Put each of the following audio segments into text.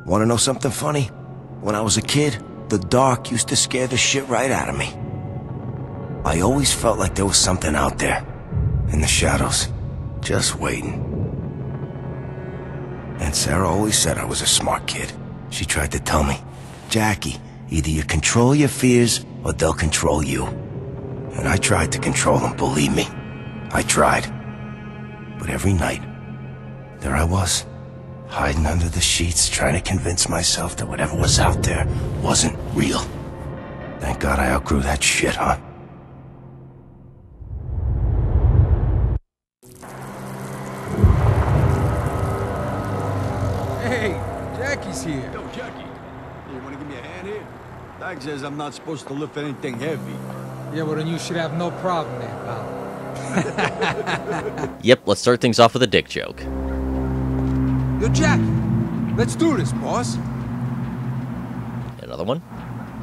Wanna know something funny? When I was a kid, the dark used to scare the shit right out of me. I always felt like there was something out there, in the shadows, just waiting. And Sarah always said I was a smart kid. She tried to tell me, Jackie, either you control your fears or they'll control you. And I tried to control them, believe me. I tried. But every night, there I was, hiding under the sheets, trying to convince myself that whatever was out there wasn't real. Thank God I outgrew that shit, huh? Hey, Jackie's here. Yo, Jackie. You wanna give me a hand here? Doc says I'm not supposed to lift anything heavy. Yeah, well then you should have no problem there, pal. Yep, let's start things off with a dick joke. Yo, Jackie, let's do this, boss. Another one.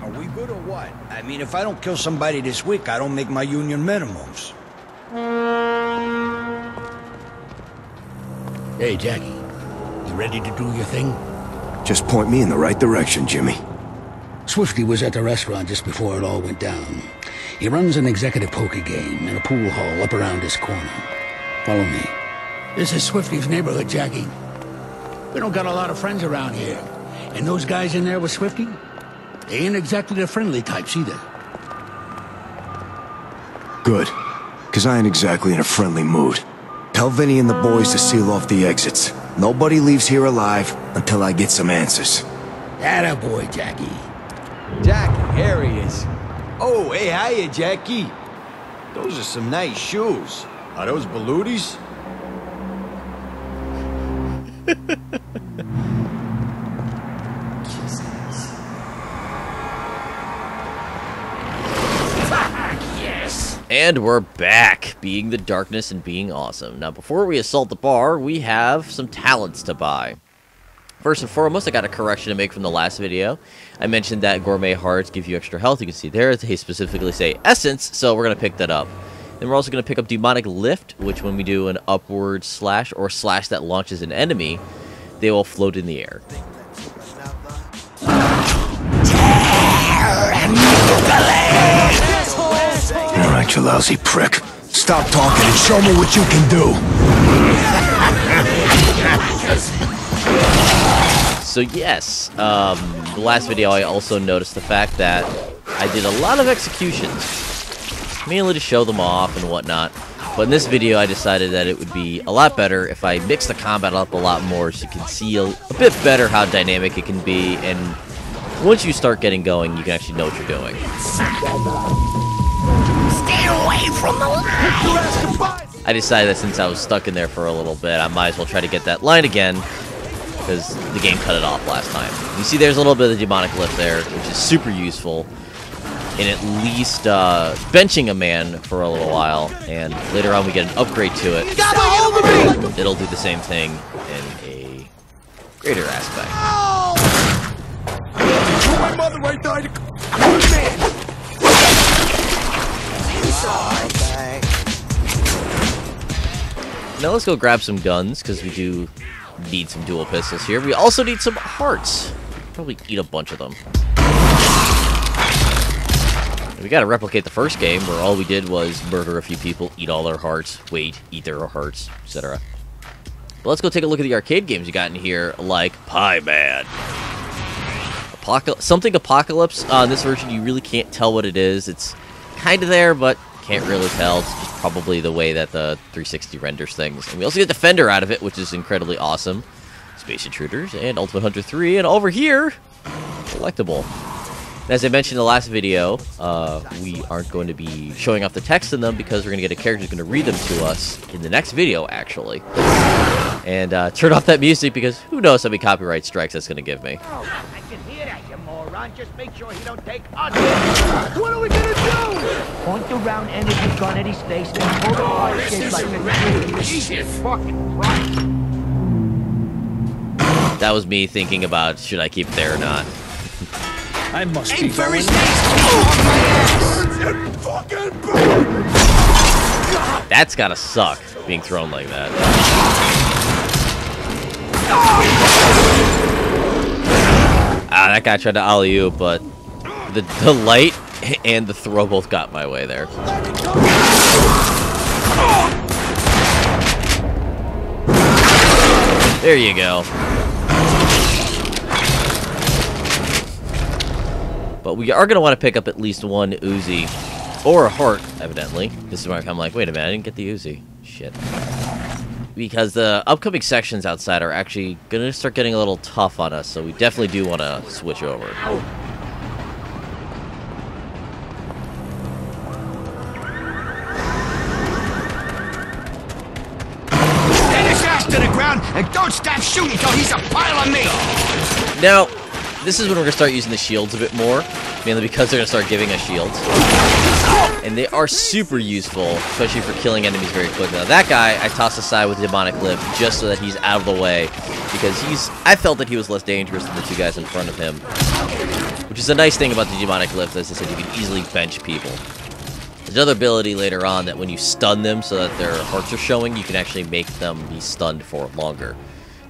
Are we good or what? I mean, if I don't kill somebody this week, I don't make my union minimums. Hey, Jackie. You ready to do your thing? Just point me in the right direction, Jimmy. Swifty was at the restaurant just before it all went down. He runs an executive poker game in a pool hall up around this corner. Follow me. This is Swifty's neighborhood, Jackie. We don't got a lot of friends around here. And those guys in there with Swifty, they ain't exactly the friendly types either. Good, because I ain't exactly in a friendly mood. Tell Vinny and the boys to seal off the exits. Nobody leaves here alive until I get some answers. Attaboy, Jackie. Jackie, here he is. Oh, hey, hiya, Jackie. Those are some nice shoes. Are those Belutis? And we're back, being the darkness and being awesome. Now, before we assault the bar, we have some talents to buy. First and foremost, I got a correction to make from the last video. I mentioned that gourmet hearts give you extra health. You can see there, they specifically say essence, so we're going to pick that up. Then we're also going to pick up demonic lift, which when we do an upward slash or slash that launches an enemy, they will float in the air. Alright, you lousy prick. Stop talking and show me what you can do. So yes, the last video I also noticed the fact that I did a lot of executions, mainly to show them off and whatnot. But in this video I decided that it would be a lot better if I mix the combat up a lot more so you can see a bit better how dynamic it can be, and once you start getting going you can actually know what you're doing. Stay away from the line! I decided that since I was stuck in there for a little bit, I might as well try to get that line again, because the game cut it off last time. You see there's a little bit of demonic lift there, which is super useful in at least benching a man for a little while, and later on we get an upgrade to it. It'll do the same thing in a greater aspect. My mother right died. Now let's go grab some guns, because we do need some dual pistols here. We also need some hearts. Probably eat a bunch of them. We gotta replicate the first game, where all we did was murder a few people, eat all their hearts, wait, eat their hearts, etc. But let's go take a look at the arcade games you got in here, like Pie Man. Something Apocalypse. On this version, you really can't tell what it is. It's kind of there, but can't really tell. It's just probably the way that the 360 renders things. And we also get Defender out of it, which is incredibly awesome. Space Intruders and Ultimate Hunter 3, and over here, Collectible. As I mentioned in the last video, we aren't going to be showing off the text in them because we're going to get a character who's going to read them to us in the next video, actually. And turn off that music because who knows how many copyright strikes that's going to give me. I can hear that, you moron. Just make sure he don't take us. What are we gonna do? Point the round end of your gun at his face and pull the hard shit like a Jesus fucking Christ. That was me thinking about should I keep it there or not. I must be going. That's gotta suck, being thrown like that. that guy tried to alley-oop, but the light and the throw both got my way there. There you go. But we are going to want to pick up at least one Uzi. Or a heart, evidently. This is where I'm like, wait a minute, I didn't get the Uzi. Shit. Because the upcoming sections outside are actually going to start getting a little tough on us, so we definitely do want to switch over. Stand his ass to the ground and don't stop shooting till he's a pile of meat! Now, this is when we're going to start using the shields a bit more, mainly because they're going to start giving us shields. And they are super useful, especially for killing enemies very quickly. Now, that guy, I tossed aside with the demonic lift just so that he's out of the way, because I felt that he was less dangerous than the two guys in front of him. Which is a nice thing about the demonic lift, as I said, you can easily bench people. There's another ability later on that when you stun them so that their hearts are showing, you can actually make them be stunned for longer.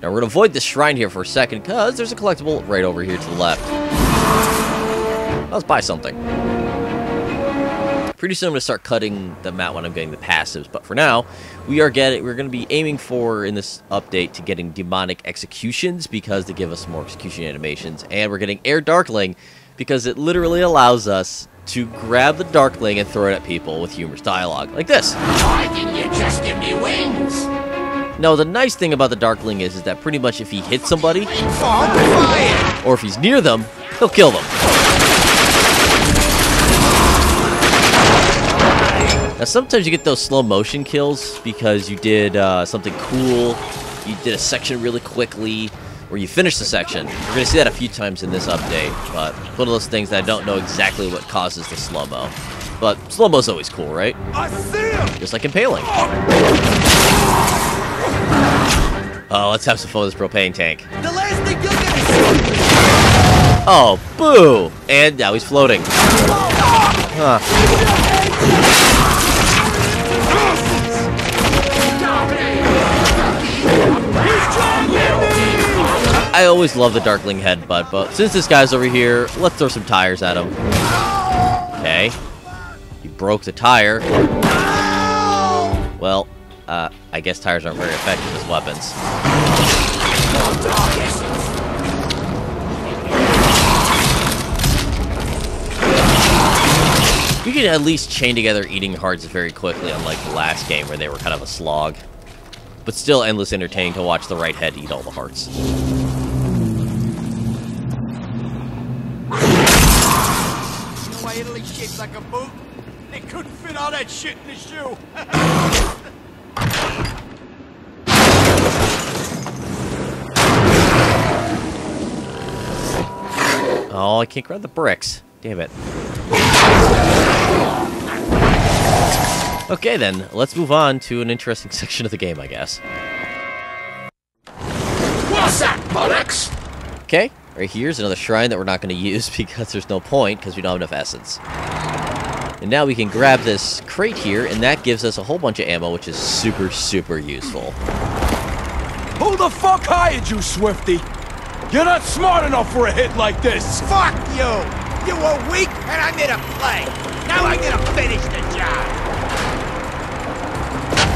Now, we're going to avoid this shrine here for a second, because there's a collectible right over here to the left. Let's buy something. Pretty soon I'm going to start cutting them out when I'm getting the passives, but for now, we're going to be aiming for, in this update, to getting demonic executions, because they give us more execution animations, and we're getting Air Darkling, because it literally allows us to grab the Darkling and throw it at people with humorous dialogue, like this. Why didn't you just give me wings? Now, the nice thing about the Darkling is that pretty much if he hits somebody, or if he's near them, he'll kill them. Now, sometimes you get those slow motion kills because you did something cool, you did a section really quickly, or you finished the section. We're going to see that a few times in this update, but it's one of those things that I don't know exactly what causes the slow-mo. But slow-mo's always cool, right? I see him! Just like impaling. Oh, let's have some fun with this propane tank. The last thing you're gonna see! Oh, boo! And now he's floating. Huh. I always love the Darkling headbutt, but since this guy's over here, let's throw some tires at him. Okay. He broke the tire. Well, I guess tires aren't very effective as weapons. You can at least chain together eating hearts very quickly, unlike the last game where they were kind of a slog. But still endless entertaining to watch the right head eat all the hearts. You know why Italy's shaped like a boot? They couldn't fit all that shit in the shoe. Oh, I can't grab the bricks. Damn it. Okay then, let's move on to an interesting section of the game, I guess. What's that, bollocks? Okay, right here's another shrine that we're not going to use because there's no point, because we don't have enough essence. And now we can grab this crate here, and that gives us a whole bunch of ammo, which is super, super useful. Who the fuck hired you, Swifty? You're not smart enough for a hit like this! Fuck you! You were weak and I'm gonna play! Now I'm gonna finish the job!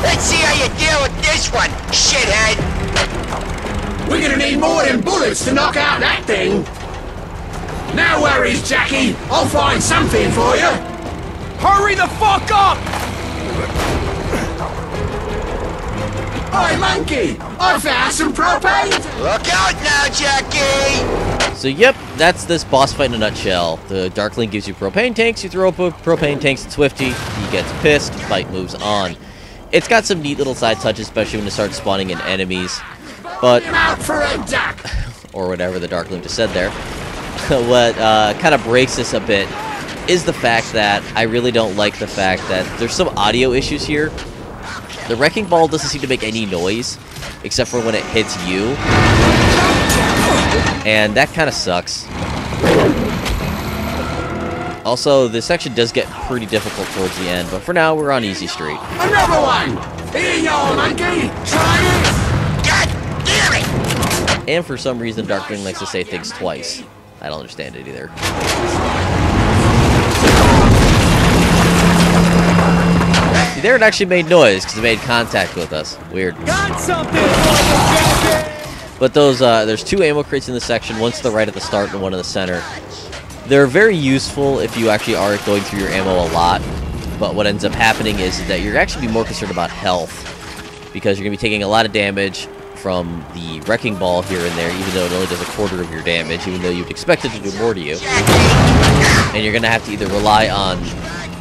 Let's see how you deal with this one, shithead! We're gonna need more than bullets to knock out that thing. No worries, Jackie. I'll find something for you. Hurry the fuck up! Hi, monkey. I found some propane. Look out now, Jackie! So yep, that's this boss fight in a nutshell. The Darkling gives you propane tanks, you throw up propane tanks at Swifty, he gets pissed, fight moves on. It's got some neat little side touches, especially when it starts spawning in enemies. But, Out for a duck. or whatever the Darkling just said there. What kind of breaks this a bit is the fact that I really don't like the fact that there's some audio issues here. The Wrecking Ball doesn't seem to make any noise, except for when it hits you. And that kind of sucks. Also, this section does get pretty difficult towards the end, but for now, we're on Easy Street. Another one. Here you are, monkey. Try it. God damn it! And for some reason, Darkling likes to say things twice. I don't understand it either. See, there it actually made noise because it made contact with us. Weird. Got something for you, Jackie! But those, there's 2 ammo crates in the section, one to the right at the start and one in the center. They're very useful if you actually are going through your ammo a lot, but what ends up happening is that you're actually more concerned about health, because you're going to be taking a lot of damage from the wrecking ball here and there, even though it only does a quarter of your damage, even though you'd expect it to do more to you. And you're going to have to either rely on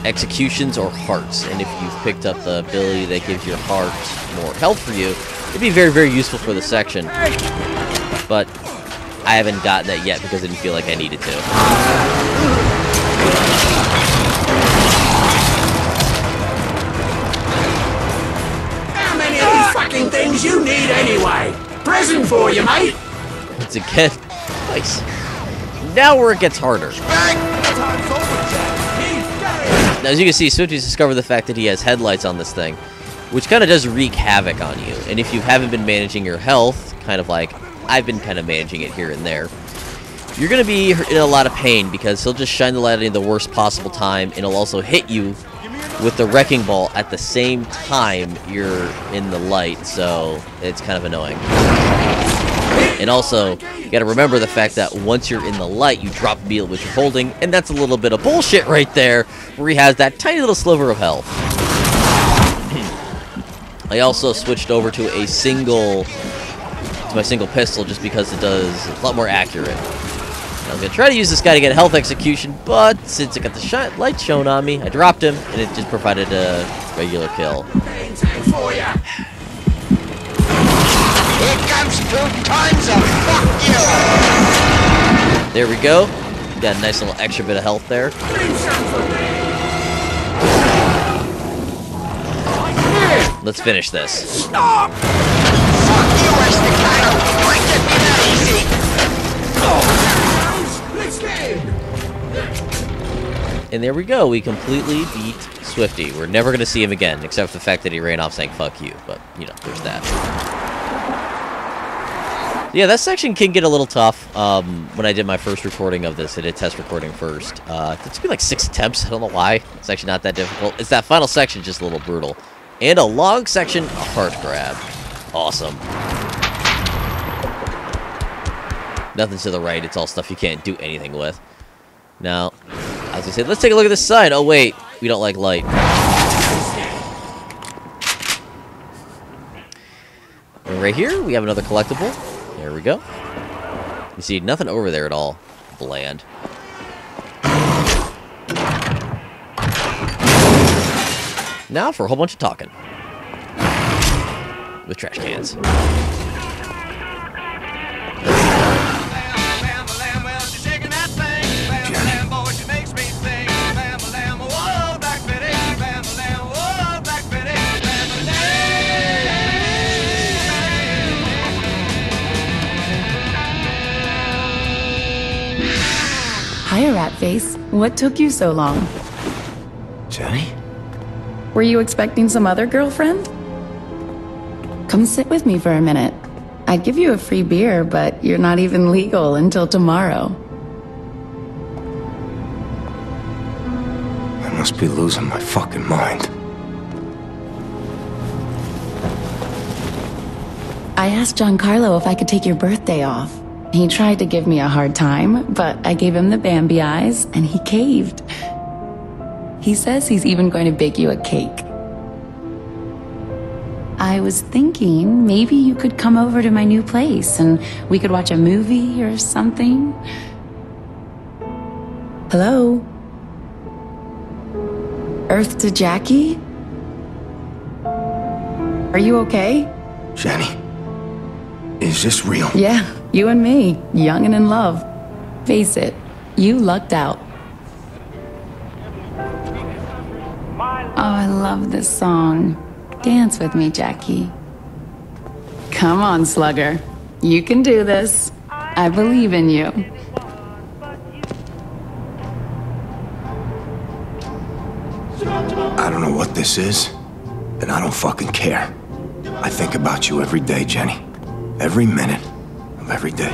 executions or hearts, and if you've picked up the ability that gives your heart more health for you, it'd be very, very useful for the section. But I haven't gotten that yet because I didn't feel like I needed to. How many of these fucking things you need anyway? Present for you, mate. Once again, nice. Now where it gets harder. Now, as you can see, Swifty's discovered the fact that he has headlights on this thing, which kind of does wreak havoc on you. And if you haven't been managing your health, kind of like I've been kind of managing it here and there, you're going to be in a lot of pain because he'll just shine the light at you the worst possible time, and he'll also hit you with the wrecking ball at the same time you're in the light, so it's kind of annoying. And also, you got to remember the fact that once you're in the light, you drop immediately what you're holding, and that's a little bit of bullshit right there, where he has that tiny little sliver of health. I also switched over to my single pistol just because it does a lot more accurate. I was gonna try to use this guy to get a health execution, but since it got the light shown on me, I dropped him, and it just provided a regular kill. Here comes 2 tons of fuck you! There we go. Got a nice little extra bit of health there. Let's finish this. Stop! Fuck you, Estacado! Break it easy! And there we go. We completely beat Swifty. We're never going to see him again, except for the fact that he ran off saying fuck you. But, you know, there's that. Yeah, that section can get a little tough. When I did my first recording of this, I did test recording first. It took me like 6 attempts. I don't know why. It's actually not that difficult. It's that final section just a little brutal. And a long section, a heart grab. Awesome. Nothing to the right. It's all stuff you can't do anything with. Now, I was going to say, let's take a look at this sign. Oh, wait. We don't like light. And right here, we have another collectible. There we go. You see, nothing over there at all. Bland. Now for a whole bunch of talking. With trash cans. Hiya, Ratface. What took you so long? Jenny? Were you expecting some other girlfriend? Come sit with me for a minute. I'd give you a free beer, but you're not even legal until tomorrow. I must be losing my fucking mind. I asked Giancarlo if I could take your birthday off. He tried to give me a hard time, but I gave him the Bambi eyes, and he caved. He says he's even going to bake you a cake. I was thinking maybe you could come over to my new place and we could watch a movie or something. Hello? Earth to Jackie? Are you okay? Jenny, is this real? Yeah, you and me, young and in love. Face it, you lucked out. Oh, I love this song. Dance with me, Jackie. Come on, Slugger. You can do this. I believe in you. I don't know what this is, and I don't fucking care. I think about you every day, Jenny. Every minute of every day.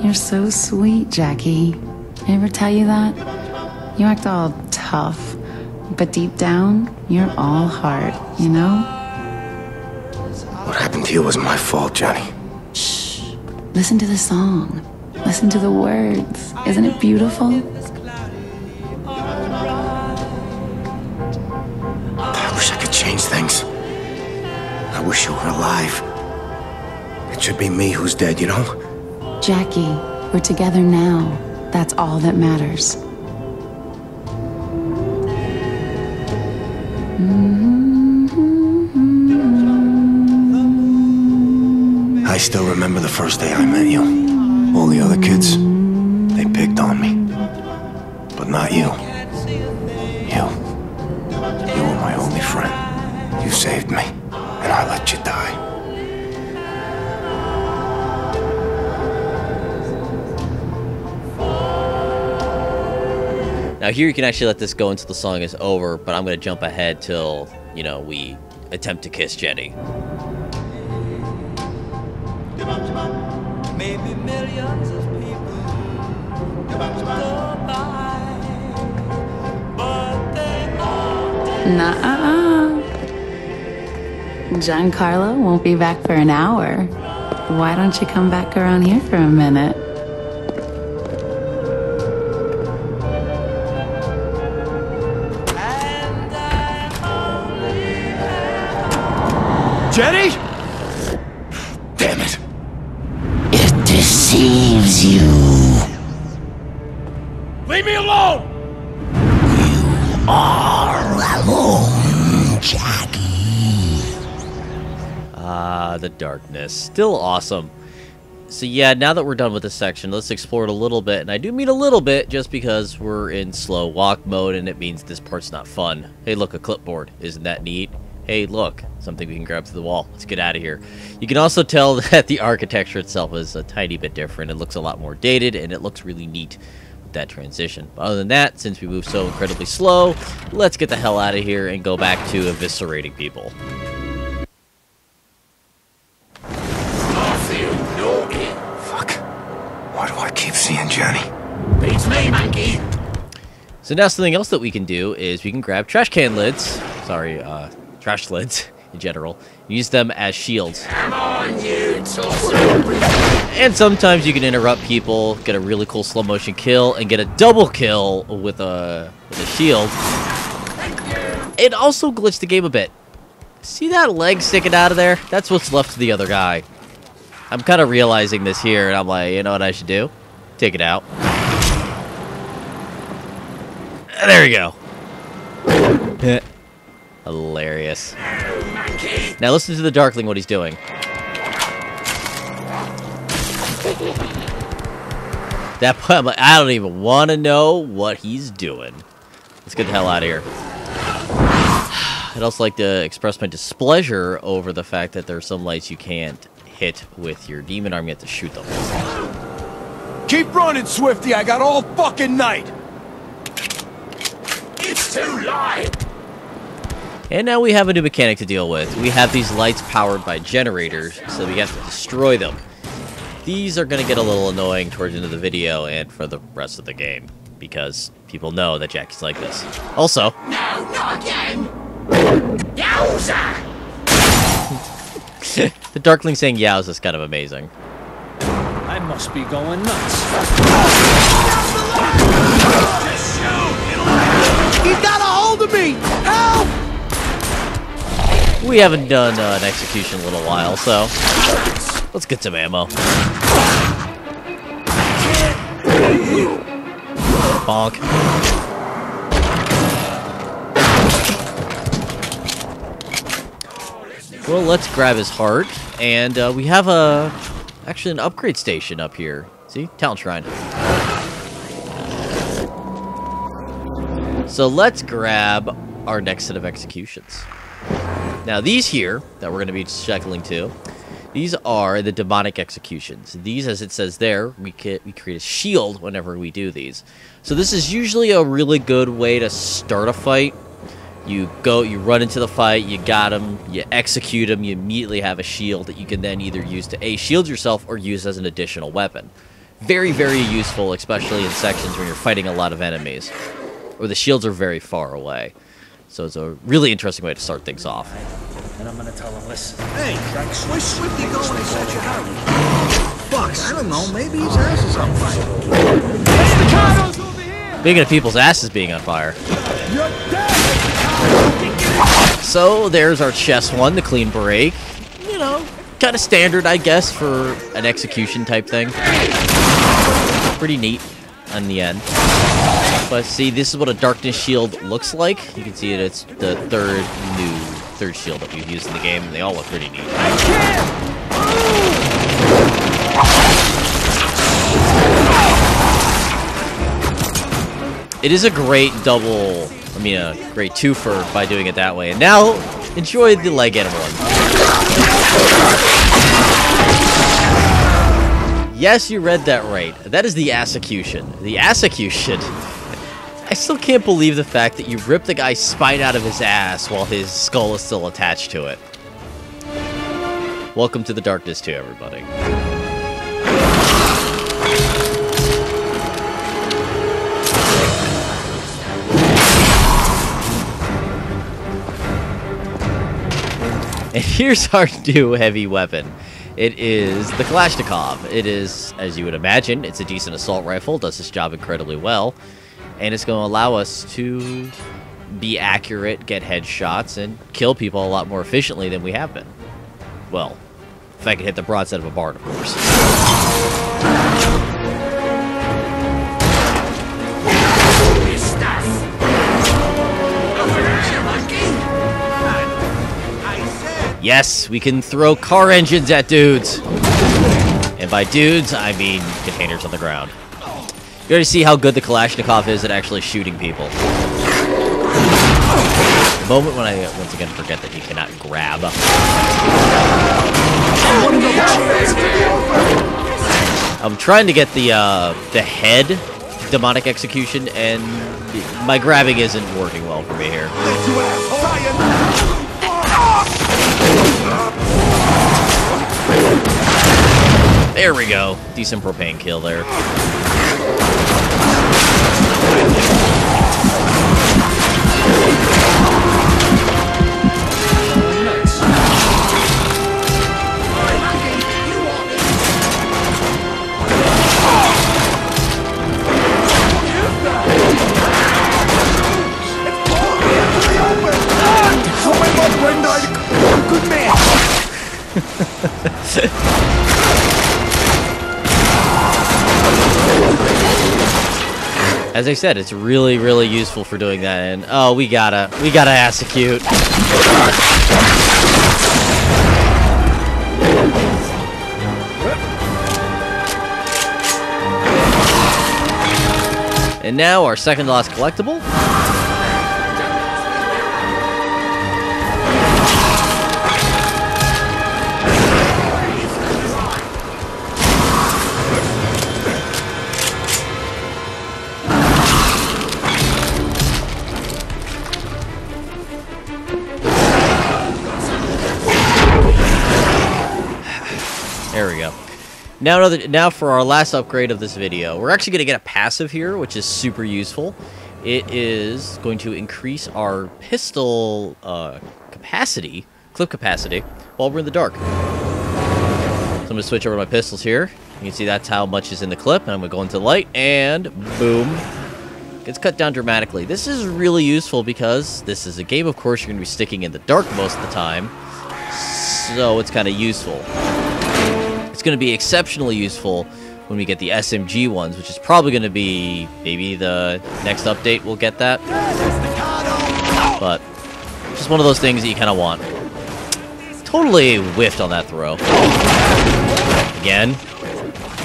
You're so sweet, Jackie. I ever tell you that? You act all tough, but deep down, you're all heart, you know? What happened to you was my fault, Johnny. Shh. Listen to the song. Listen to the words. Isn't it beautiful? I wish I could change things. I wish you were alive. It should be me who's dead, you know? Jackie, we're together now. That's all that matters. I still remember the first day I met you. All the other kids, they picked on me. But not you. You. You were my only friend. You saved me, and I let you die. Now here you can actually let this go until the song is over, but I'm going to jump ahead till, you know, we attempt to kiss Jenny. Maybe millions of people go by, but they all Nuh-uh. Giancarlo won't be back for an hour. Why don't you come back around here for a minute? Jenny? Damn it. It deceives you. Leave me alone! Are alone, Jackie. Ah, the darkness. Still awesome. So yeah, now that we're done with this section, let's explore it a little bit. And I do mean a little bit just because we're in slow walk mode and it means this part's not fun. Hey, look, a clipboard. Isn't that neat? Hey, look, something we can grab through the wall. Let's get out of here. You can also tell that the architecture itself is a tiny bit different. It looks a lot more dated, and it looks really neat with that transition. But other than that, since we move so incredibly slow, let's get the hell out of here and go back to eviscerating people. Fuck. Why do I keep seeing Jenny? Beats me, monkey. So now something else that we can do is we can grab trash can lids. Sorry, trash lids in general. Use them as shields. Come on, you And sometimes you can interrupt people, get a really cool slow motion kill, and get a double kill with a shield. It also glitched the game a bit. See that leg sticking out of there? That's what's left of the other guy. I'm kind of realizing this here, and I'm like, you know what I should do? Take it out. There we go. Hilarious. Now listen to the Darkling, what he's doing. That point, I'm like, I don't even want to know what he's doing. Let's get the hell out of here. I'd also like to express my displeasure over the fact that there are some lights you can't hit with your demon arm. You have to shoot them. Keep running, Swifty. I got all fucking night. It's too late. And now we have a new mechanic to deal with. We have these lights powered by generators, so we have to destroy them. These are going to get a little annoying towards the end of the video and for the rest of the game, because people know that Jackie's like this. Also... No, not again. Yowza! The Darkling saying Yowza is kind of amazing. I must be going nuts. He's got a hold of me! Help! We haven't done an execution in a little while, so let's get some ammo. Bonk. Well, let's grab his heart, and we have actually an upgrade station up here. See? Talent Shrine. So let's grab our next set of executions. Now these here, that we're going to be cycling to, these are the demonic executions. These, as it says there, we create a shield whenever we do these. So this is usually a really good way to start a fight. You run into the fight, you got him, you execute him, you immediately have a shield that you can then either use to A, shield yourself, or use as an additional weapon. Very, very useful, especially in sections when you're fighting a lot of enemies, or the shields are very far away. So it's a really interesting way to start things off. And I'm gonna tell him, listen. Hey, where's Swifty going in such a hurry? Fuck, I don't know. Maybe his ass is on fire. Speaking of people's asses being on fire. So there's our chest one, the clean break. You know, kind of standard, I guess, for an execution type thing. Pretty neat on the end. But see, this is what a darkness shield looks like. You can see it, it's the third shield that we've used in the game, and they all look pretty neat. It is a great great twofer by doing it that way. And now, enjoy the leg end one. Yes, you read that right. That is the Assecution. The Assecution. I still can't believe the fact that you rip the guy's spine out of his ass while his skull is still attached to it. Welcome to the darkness too, everybody. And here's our new heavy weapon. It is the Kalashnikov. It is, as you would imagine, it's a decent assault rifle, does its job incredibly well. And it's going to allow us to be accurate, get headshots, and kill people a lot more efficiently than we have been. Well, if I could hit the broadside of a barn, of course. Yes, we can throw car engines at dudes. And by dudes, I mean containers on the ground. You already see how good the Kalashnikov is at actually shooting people. The moment when I once again forget that you cannot grab. I'm trying to get the head demonic execution, and my grabbing isn't working well for me here. There we go. Decent propane kill there. Good man. As I said, it's really, really useful for doing that. And oh, we gotta execute. And now our second to last collectible. There we go. Now for our last upgrade of this video, we're actually going to get a passive here, which is super useful. It is going to increase our pistol capacity, clip capacity, while we're in the dark. So I'm going to switch over to my pistols here. You can see that's how much is in the clip, and I'm going to go into light, and boom. It's cut down dramatically. This is really useful because this is a game, of course, you're going to be sticking in the dark most of the time, so it's kind of useful. It's going to be exceptionally useful when we get the SMG ones, which is probably going to be maybe the next update we'll get that. But just one of those things that you kind of want. Totally whiffed on that throw. Again.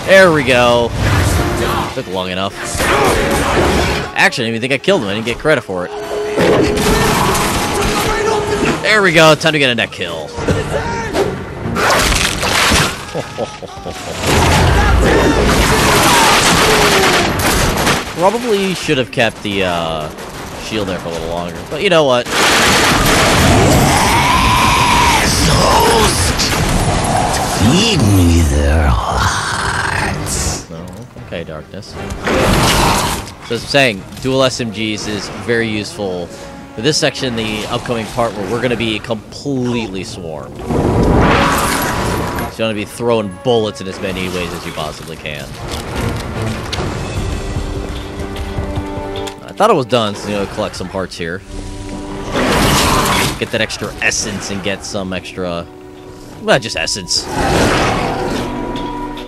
There we go. Took long enough. Actually, I didn't even think I killed him. I didn't get credit for it. There we go. Time to get a net kill. Probably should have kept the shield there for a little longer, but you know what? Feed me their hearts. No. Okay, Darkness. So as I'm saying, dual SMGs is very useful for this section, the upcoming part where we're going to be completely swarmed. So you want to be throwing bullets in as many ways as you possibly can. I thought it was done, so collect some parts here. Get that extra essence and get some extra... well, just essence.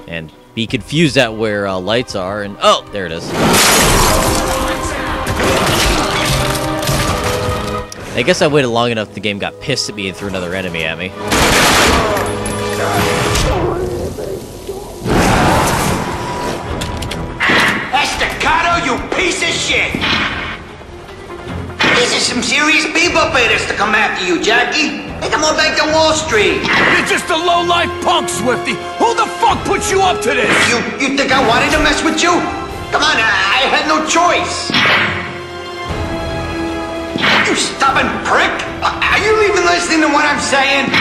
And be confused at where lights are, and... oh, there it is. I guess I waited long enough, the game got pissed at me and threw another enemy at me. Estacado, you piece of shit! These are some serious people paid us to come after you, Jackie. They come on back to Wall Street. You're just a low-life punk, Swifty! Who the fuck put you up to this? You think I wanted to mess with you? Come on, I had no choice. You stubborn prick! Are you even listening to what I'm saying?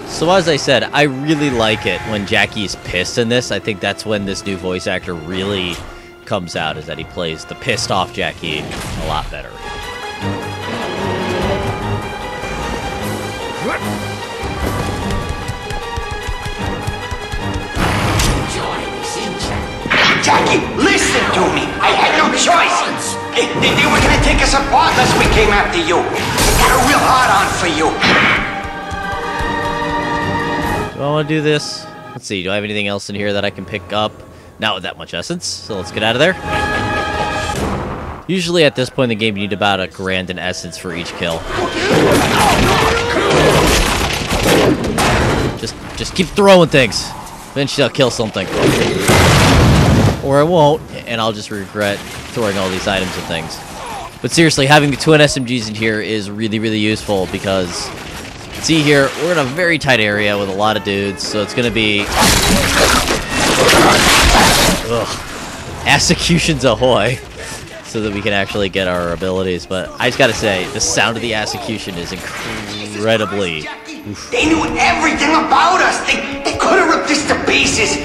So as I said, I really like it when Jackie's pissed in this. I think that's when this new voice actor really comes out, is that he plays the pissed off Jackie a lot better. Jackie, listen to me. I had no choice. They were gonna take us apart unless we came after you. They got a real hard on for you. Do I want to do this? Let's see, do I have anything else in here that I can pick up? Not with that much essence, so let's get out of there. Usually at this point in the game, you need about $1 grand in essence for each kill. Just keep throwing things. Eventually I'll kill something. Or I won't, and I'll just regret throwing all these items and things. But seriously, having the twin SMGs in here is really, really useful because, see here, we're in a very tight area with a lot of dudes, so it's going to be... ugh. Executions ahoy, so that we can actually get our abilities. But I just got to say, the sound of the execution is incredibly... oof. They knew everything about us. They could have ripped us to pieces.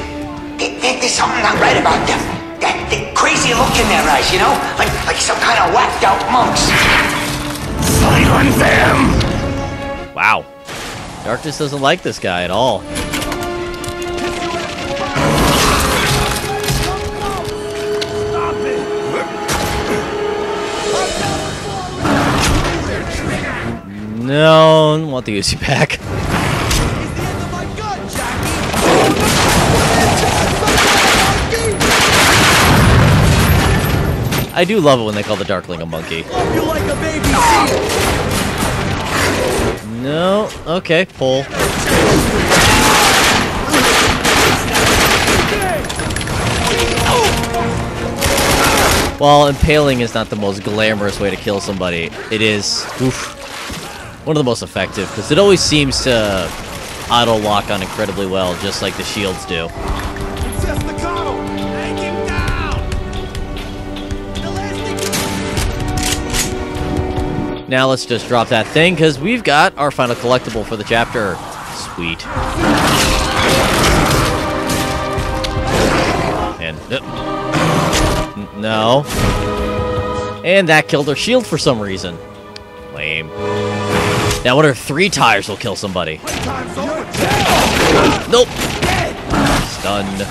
There's something not right about them. That crazy look in their eyes, you know? Like some kind of whacked out monks. Silence them! Wow. Darkness doesn't like this guy at all. No, I don't want the Uzi pack. I do love it when they call the Darkling a monkey. No, okay, pull. While impaling is not the most glamorous way to kill somebody, it is one of the most effective, because it always seems to auto-lock on incredibly well, just like the shields do. Now let's just drop that thing, because we've got our final collectible for the chapter. Sweet. And... no. And that killed our shield for some reason. Lame. Now I wonder if 3 tires will kill somebody. Nope. Stunned.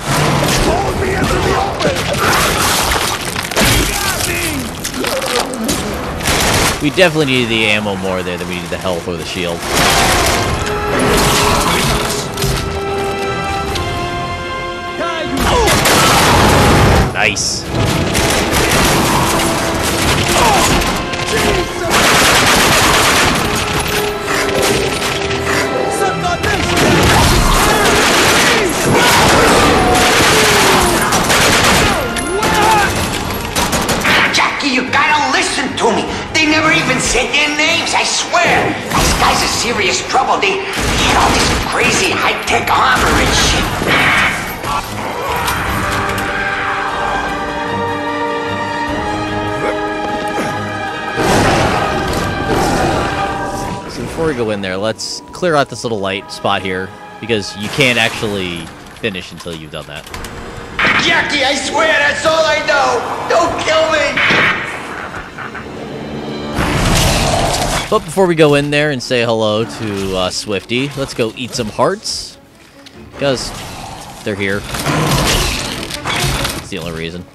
We definitely needed the ammo more there than we needed the health or the shield. Nice. Jackie, you gotta listen to me. They never even said their names, I swear. These guys are serious trouble. They had all this crazy high-tech armor and shit. So before we go in there, let's clear out this little light spot here, because you can't actually finish until you've done that. Jackie, I swear that's all I know. Don't kill me. But before we go in there and say hello to Swifty, let's go eat some hearts. Because they're here. That's the only reason.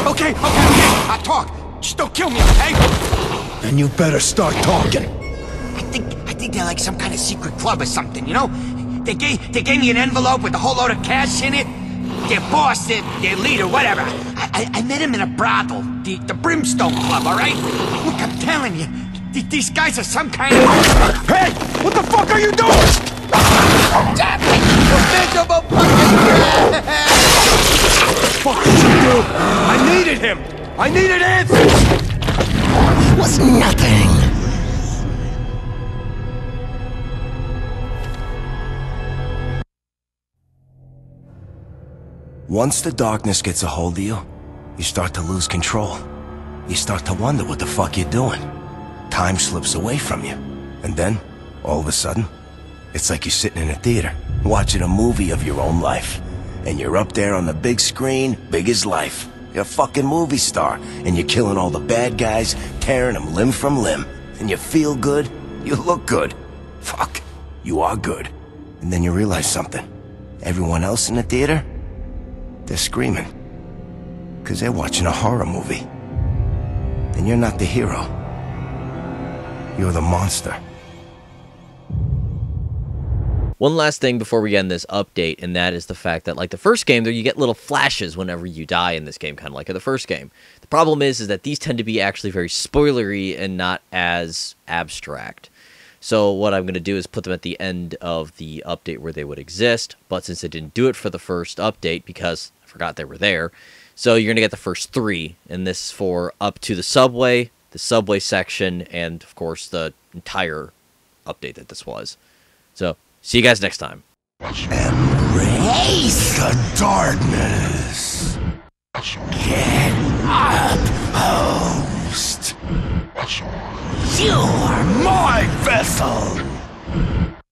Okay, I talk. Just don't kill me, okay? Then you better start talking. I think they're like some kind of secret club or something, you know? They gave me an envelope with a whole load of cash in it. Their boss, their leader, whatever. I met him in a brothel, the Brimstone Club, all right? Look, I'm telling you, these guys are some kind of... Hey! What the fuck are you doing? Damn it, you miserable fucking brat! What the fuck did you do? I needed him! I needed answers! It was nothing. Once the darkness gets a hold of you, you start to lose control. You start to wonder what the fuck you're doing. Time slips away from you. And then, all of a sudden, it's like you're sitting in a theater, watching a movie of your own life. And you're up there on the big screen, big as life. You're a fucking movie star, and you're killing all the bad guys, tearing them limb from limb. And you feel good, you look good. Fuck, you are good. And then you realize something. Everyone else in the theater, they're screaming. 'Cause they're watching a horror movie. And you're not the hero. You're the monster. One last thing before we end this update, and that is the fact that, like the first game, there you get little flashes whenever you die in this game, kind of like in the first game. The problem is that these tend to be actually very spoilery and not as abstract. So what I'm going to do is put them at the end of the update where they would exist, but since I didn't do it for the first update because I forgot they were there, so you're going to get the first 3, and this is for up to the subway section, and of course the entire update that this was. So, see you guys next time. Embrace the darkness. Get up, host. You're my vessel.